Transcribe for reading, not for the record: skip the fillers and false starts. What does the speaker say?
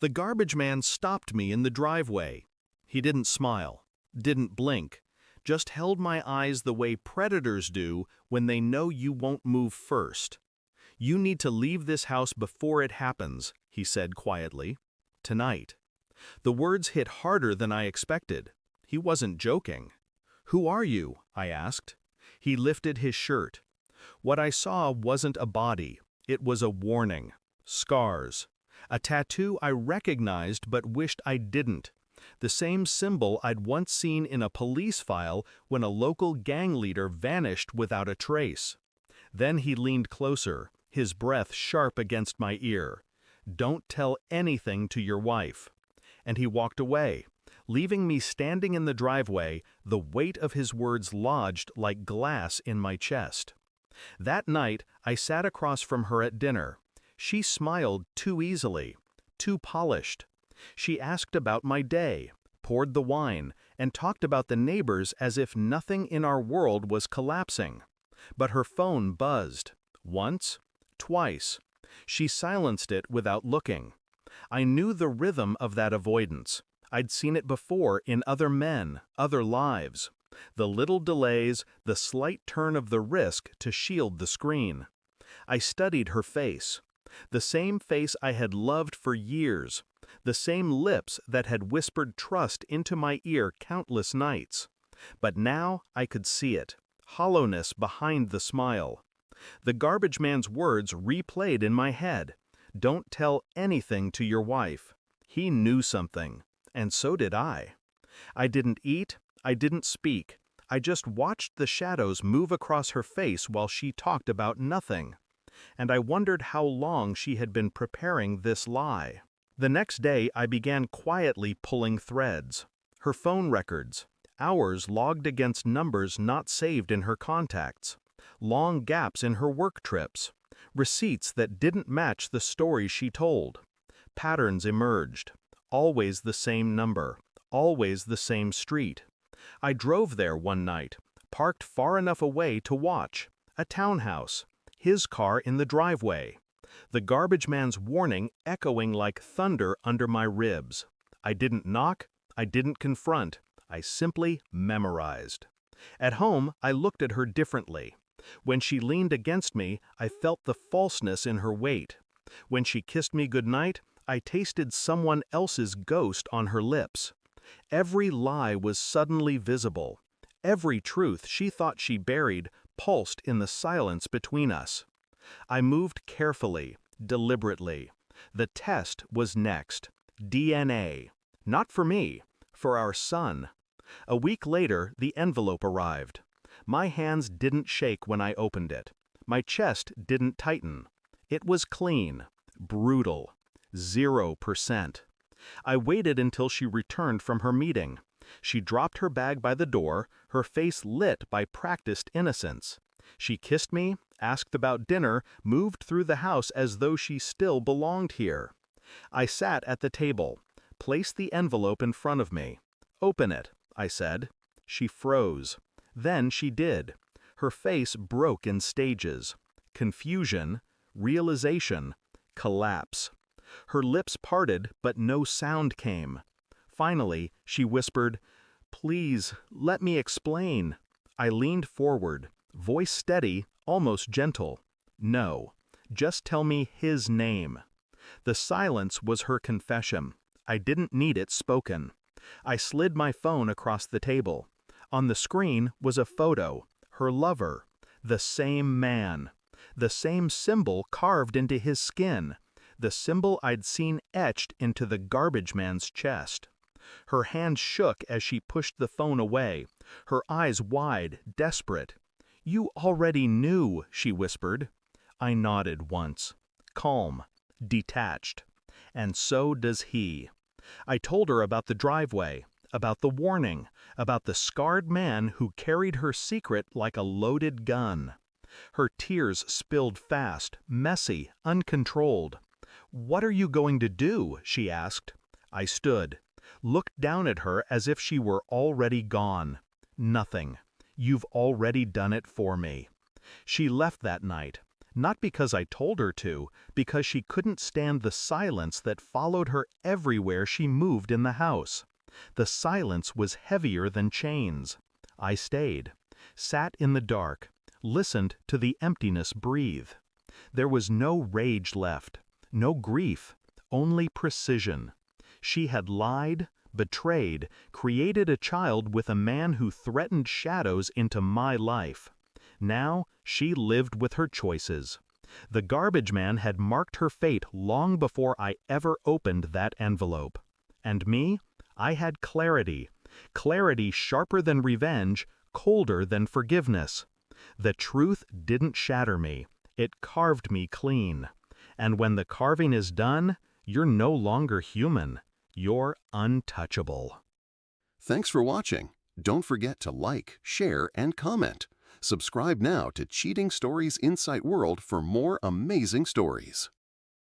The garbage man stopped me in the driveway. He didn't smile, didn't blink, just held my eyes the way predators do when they know you won't move first. "You need to leave this house before it happens," he said quietly. "Tonight." The words hit harder than I expected. He wasn't joking. "Who are you?" I asked. He lifted his shirt. What I saw wasn't a body. It was a warning. Scars. A tattoo I recognized but wished I didn't. The same symbol I'd once seen in a police file when a local gang leader vanished without a trace. Then he leaned closer, his breath sharp against my ear. "Don't tell anything to your wife." And he walked away, leaving me standing in the driveway, the weight of his words lodged like glass in my chest. That night, I sat across from her at dinner. She smiled too easily, too polished. She asked about my day, poured the wine, and talked about the neighbors as if nothing in our world was collapsing. But her phone buzzed. Once, twice. She silenced it without looking. I knew the rhythm of that avoidance. I'd seen it before in other men, other lives. The little delays, the slight turn of the wrist to shield the screen. I studied her face. The same face I had loved for years. The same lips that had whispered trust into my ear countless nights. But now I could see it. Hollowness behind the smile. The garbage man's words replayed in my head. "Don't tell anything to your wife." He knew something. And so did I. I didn't eat. I didn't speak. I just watched the shadows move across her face while she talked about nothing. And I wondered how long she had been preparing this lie. The next day I began quietly pulling threads. Her phone records. Hours logged against numbers not saved in her contacts. Long gaps in her work trips. Receipts that didn't match the story she told. Patterns emerged. Always the same number. Always the same street. I drove there one night, parked far enough away to watch. A townhouse. His car in the driveway. The garbage man's warning echoing like thunder under my ribs. I didn't knock. I didn't confront. I simply memorized. At home, I looked at her differently. When she leaned against me, I felt the falseness in her weight. When she kissed me goodnight, I tasted someone else's ghost on her lips. Every lie was suddenly visible. Every truth she thought she buried pulsed in the silence between us. I moved carefully, deliberately. The test was next. DNA. Not for me, for our son. A week later, the envelope arrived. My hands didn't shake when I opened it. My chest didn't tighten. It was clean, brutal, 0%. I waited until she returned from her meeting. She dropped her bag by the door, her face lit by practiced innocence. She kissed me, asked about dinner, moved through the house as though she still belonged here. I sat at the table, placed the envelope in front of me. "Open it," I said. She froze. Then she did. Her face broke in stages. Confusion, realization, collapse. Her lips parted, but no sound came. Finally, she whispered, "Please, let me explain." I leaned forward, voice steady, almost gentle. "No, just tell me his name." The silence was her confession. I didn't need it spoken. I slid my phone across the table. On the screen was a photo, her lover, the same man, the same symbol carved into his skin, the symbol I'd seen etched into the garbage man's chest. Her hand shook as she pushed the phone away, her eyes wide, desperate. "You already knew," she whispered. I nodded once. Calm, detached. And so does he. I told her about the driveway, about the warning, about the scarred man who carried her secret like a loaded gun. Her tears spilled fast, messy, uncontrolled. "What are you going to do?" she asked. I stood, looked down at her as if she were already gone. "Nothing. You've already done it for me." She left that night. Not because I told her to, because she couldn't stand the silence that followed her everywhere she moved in the house. The silence was heavier than chains. I stayed, sat in the dark, listened to the emptiness breathe. There was no rage left, no grief, only precision. She had lied, betrayed, created a child with a man who threatened shadows into my life. Now she lived with her choices. The garbage man had marked her fate long before I ever opened that envelope. And me? I had clarity. Clarity sharper than revenge, colder than forgiveness. The truth didn't shatter me. It carved me clean. And when the carving is done, you're no longer human. You're untouchable. Thanks for watching. Don't forget to like, share, and comment. Subscribe now to Cheating Stories Insight World for more amazing stories.